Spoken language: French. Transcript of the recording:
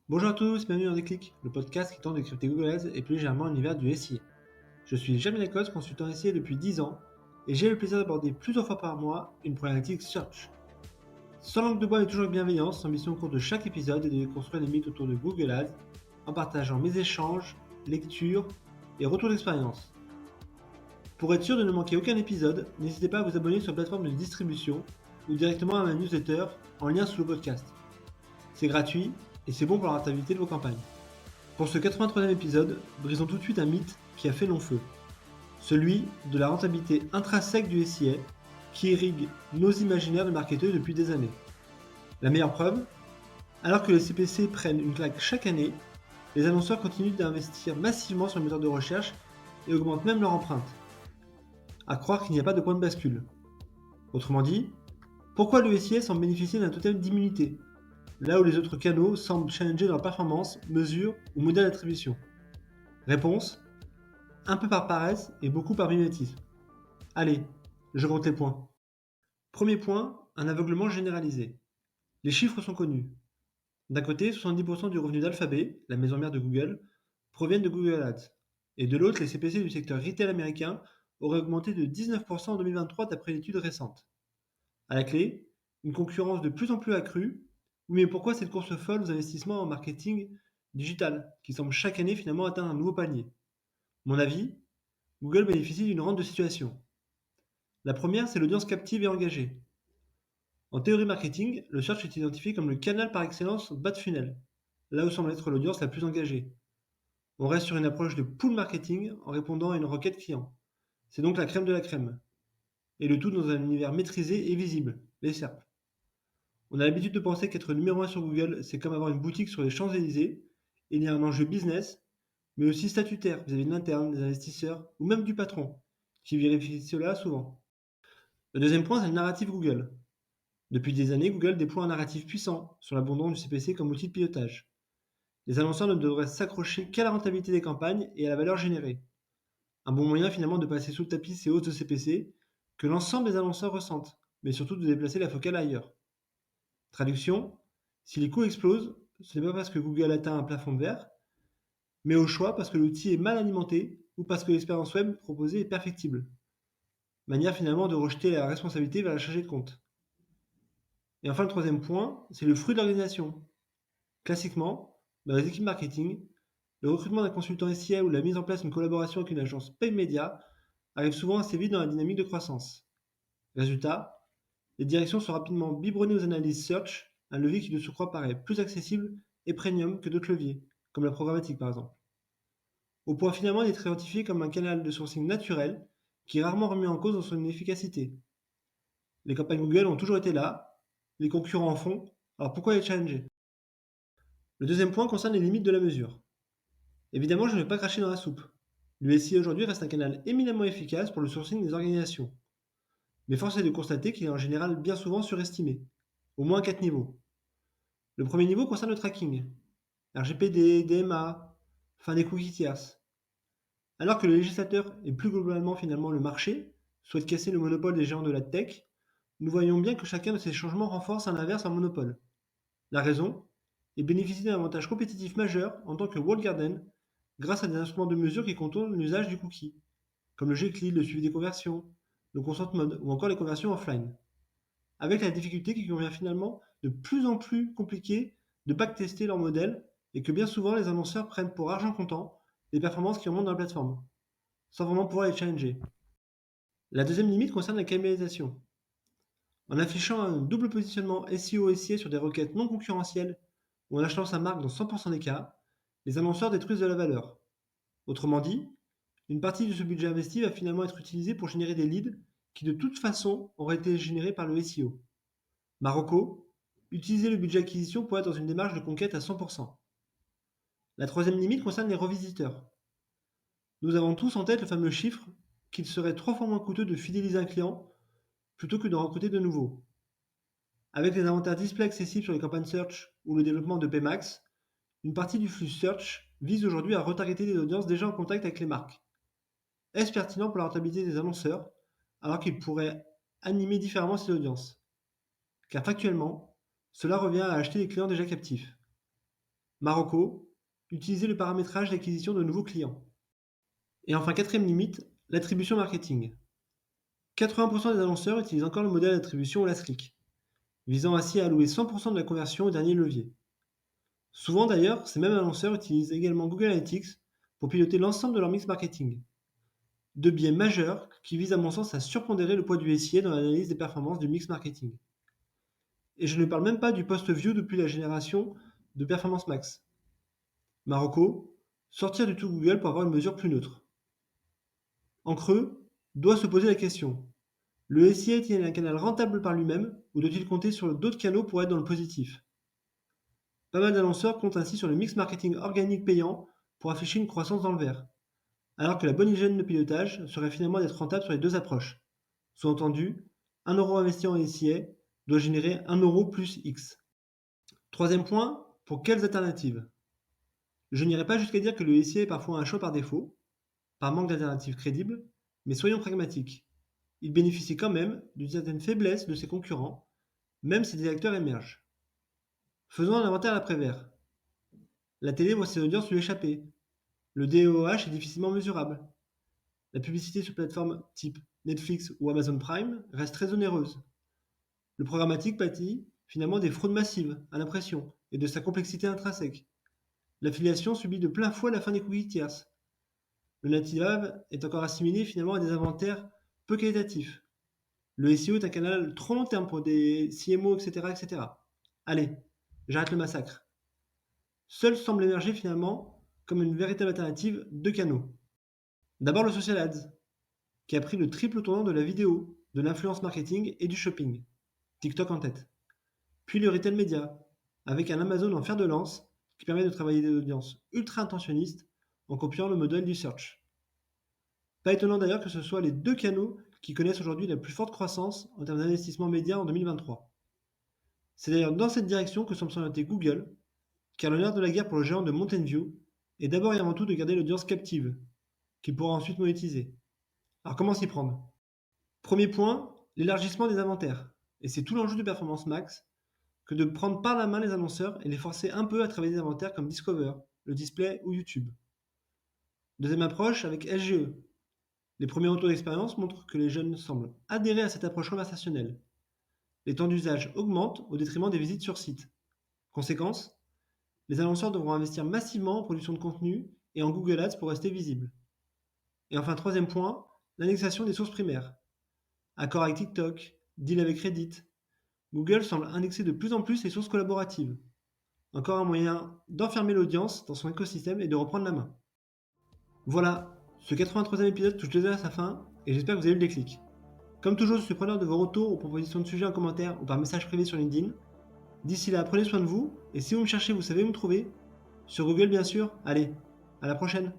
Bonjour à tous, bienvenue dans Déclic, le podcast qui tente de décrypter Google Ads et plus légèrement l'univers du SIA. Je suis Jamie Lacoste, consultant SIA depuis 10 ans, et j'ai le plaisir d'aborder plusieurs fois par mois une problématique search. Sans langue de bois et toujours avec bienveillance, l'ambition au cours de chaque épisode est de construire des mythes autour de Google Ads, en partageant mes échanges, lectures et retours d'expérience. Pour être sûr de ne manquer aucun épisode, n'hésitez pas à vous abonner sur la plateforme de distribution ou directement à ma newsletter en lien sous le podcast. C'est gratuit et c'est bon pour la rentabilité de vos campagnes. Pour ce 83e épisode, brisons tout de suite un mythe qui a fait long feu. Celui de la rentabilité intrinsèque du SIA qui irrigue nos imaginaires de marketeurs depuis des années. La meilleure preuve, alors que les CPC prennent une claque chaque année, les annonceurs continuent d'investir massivement sur les moteurs de recherche et augmentent même leur empreinte. À croire qu'il n'y a pas de point de bascule. Autrement dit, pourquoi le SIA semble bénéficier d'un totem d'immunité, là où les autres canaux semblent challenger leur performance, mesure ou modèle d'attribution? Réponse: un peu par paresse et beaucoup par mimétisme. Allez, je compte les points. Premier point, un aveuglement généralisé. Les chiffres sont connus. D'un côté, 70% du revenu d'Alphabet, la maison mère de Google, proviennent de Google Ads. Et de l'autre, les CPC du secteur retail américain auraient augmenté de 19% en 2023 d'après une étude récente. À la clé, une concurrence de plus en plus accrue. Oui, mais pourquoi cette course folle aux investissements en marketing digital, qui semble chaque année finalement atteindre un nouveau palier? Mon avis, Google bénéficie d'une rente de situation. La première, c'est l'audience captive et engagée. En théorie marketing, le search est identifié comme le canal par excellence bas de funnel, là où semble être l'audience la plus engagée. On reste sur une approche de pull marketing en répondant à une requête client. C'est donc la crème de la crème. Et le tout dans un univers maîtrisé et visible, les SERP. On a l'habitude de penser qu'être numéro 1 sur Google, c'est comme avoir une boutique sur les Champs-Élysées. Il y a un enjeu business, mais aussi statutaire vis-à-vis de l'interne, des investisseurs ou même du patron, qui vérifie cela souvent. Le deuxième point, c'est le narratif Google. Depuis des années, Google déploie un narratif puissant sur l'abondance du CPC comme outil de pilotage. Les annonceurs ne devraient s'accrocher qu'à la rentabilité des campagnes et à la valeur générée. Un bon moyen finalement de passer sous le tapis ces hausses de CPC que l'ensemble des annonceurs ressentent, mais surtout de déplacer la focale ailleurs. Traduction: si les coûts explosent, ce n'est pas parce que Google atteint un plafond de verre, mais au choix parce que l'outil est mal alimenté ou parce que l'expérience web proposée est perfectible. Manière finalement de rejeter la responsabilité vers la chargée de compte. Et enfin, le troisième point, c'est le fruit de l'organisation. Classiquement, dans les équipes marketing, le recrutement d'un consultant SIA ou la mise en place d'une collaboration avec une agence paid média arrive souvent assez vite dans la dynamique de croissance. Résultat, les directions sont rapidement biberonnées aux analyses search, un levier qui de surcroît paraît plus accessible et premium que d'autres leviers, comme la programmatique par exemple. Au point finalement d'être identifié comme un canal de sourcing naturel qui est rarement remis en cause dans son efficacité. Les campagnes Google ont toujours été là, les concurrents en font, alors pourquoi les challenger? Le deuxième point concerne les limites de la mesure. Évidemment, je ne vais pas cracher dans la soupe. Le SIA aujourd'hui reste un canal éminemment efficace pour le sourcing des organisations. Mais force est de constater qu'il est en général bien souvent surestimé, au moins à 4 niveaux. Le premier niveau concerne le tracking, RGPD, DMA, fin des cookies tierces. Alors que le législateur et plus globalement finalement le marché souhaitent casser le monopole des géants de la tech, nous voyons bien que chacun de ces changements renforce à l'inverse un monopole. La raison est bénéficier d'un avantage compétitif majeur en tant que walled garden grâce à des instruments de mesure qui contournent l'usage du cookie, comme le Gclean, le suivi des conversions, le consent mode ou encore les conversions offline. Avec la difficulté qu'il convient finalement de plus en plus compliqué de backtester leur modèle et que bien souvent les annonceurs prennent pour argent comptant les performances qui remontent dans la plateforme, sans vraiment pouvoir les challenger. La deuxième limite concerne la cannibalisation. En affichant un double positionnement SEO et SIA sur des requêtes non concurrentielles ou en achetant sa marque dans 100% des cas, les annonceurs détruisent de la valeur. Autrement dit, une partie de ce budget investi va finalement être utilisée pour générer des leads qui de toute façon auraient été générés par le SEO. Marocco, utiliser le budget acquisition pour être dans une démarche de conquête à 100%. La troisième limite concerne les revisiteurs. Nous avons tous en tête le fameux chiffre qu'il serait 3 fois moins coûteux de fidéliser un client plutôt que de recruter de nouveaux. Avec les inventaires display accessibles sur les campagnes search ou le développement de PMax, une partie du flux search vise aujourd'hui à retargeter des audiences déjà en contact avec les marques. Est-ce pertinent pour la rentabilité des annonceurs alors qu'ils pourraient animer différemment ces audiences? Car factuellement, cela revient à acheter des clients déjà captifs. Marocco, utiliser le paramétrage d'acquisition de nouveaux clients. Et enfin, quatrième limite, l'attribution marketing. 80% des annonceurs utilisent encore le modèle d'attribution ou la click, visant ainsi à allouer 100% de la conversion au dernier levier. Souvent d'ailleurs, ces mêmes annonceurs utilisent également Google Analytics pour piloter l'ensemble de leur mix marketing. Deux biais majeurs qui visent à mon sens à surpondérer le poids du SIA dans l'analyse des performances du mix marketing. Et je ne parle même pas du post-view depuis la génération de Performance Max. Marocco, sortir du tout Google pour avoir une mesure plus neutre. En creux, doit se poser la question. Le SIA est-il un canal rentable par lui-même ou doit-il compter sur d'autres canaux pour être dans le positif? Pas mal d'annonceurs comptent ainsi sur le mix marketing organique payant pour afficher une croissance dans le vert, alors que la bonne hygiène de pilotage serait finalement d'être rentable sur les deux approches. Sous-entendu, 1 € investi en SIA doit générer 1 € plus X. Troisième point, pour quelles alternatives? Je n'irai pas jusqu'à dire que le SIA est parfois un choix par défaut, par manque d'alternatives crédibles, mais soyons pragmatiques. Il bénéficie quand même d'une certaine faiblesse de ses concurrents, même si des acteurs émergent. Faisons un inventaire après-vert. La télé voit ses audiences lui échapper. Le DOH est difficilement mesurable. La publicité sur plateformes type Netflix ou Amazon Prime reste très onéreuse. Le programmatique pâtit finalement des fraudes massives à l'impression et de sa complexité intrinsèque. L'affiliation subit de plein fouet la fin des cookies tierces. Le native est encore assimilé finalement à des inventaires peu qualitatifs. Le SEO est un canal trop long terme pour des CMO, etc., etc. Allez, j'arrête le massacre. Seul semble émerger finalement comme une véritable alternative deux canaux. D'abord le social ads, qui a pris le triple tournant de la vidéo, de l'influence marketing et du shopping, TikTok en tête. Puis le retail média, avec un Amazon en fer de lance qui permet de travailler des audiences ultra intentionnistes en copiant le modèle du search. Pas étonnant d'ailleurs que ce soit les deux canaux qui connaissent aujourd'hui la plus forte croissance en termes d'investissement média en 2023. C'est d'ailleurs dans cette direction que semble s'orienter Google, car le nerf de la guerre pour le géant de Mountain View est d'abord et avant tout de garder l'audience captive, qu'il pourra ensuite monétiser. Alors comment s'y prendre? Premier point, l'élargissement des inventaires. Et c'est tout l'enjeu de Performance Max, que de prendre par la main les annonceurs et les forcer un peu à travailler des inventaires comme Discover, le display ou YouTube. Deuxième approche avec SGE. Les premiers retours d'expérience montrent que les jeunes semblent adhérer à cette approche conversationnelle. Les temps d'usage augmentent au détriment des visites sur site. Conséquence, les annonceurs devront investir massivement en production de contenu et en Google Ads pour rester visibles. Et enfin, troisième point, l'indexation des sources primaires. Accord avec TikTok, deal avec Reddit. Google semble indexer de plus en plus les sources collaboratives. Encore un moyen d'enfermer l'audience dans son écosystème et de reprendre la main. Voilà, ce 83e épisode touche déjà à sa fin et j'espère que vous avez eu le déclic. Comme toujours, je suis preneur de vos retours ou propositions de sujets en commentaire ou par message privé sur LinkedIn. D'ici là, prenez soin de vous et si vous me cherchez, vous savez où me trouver. Sur Google bien sûr. Allez, à la prochaine.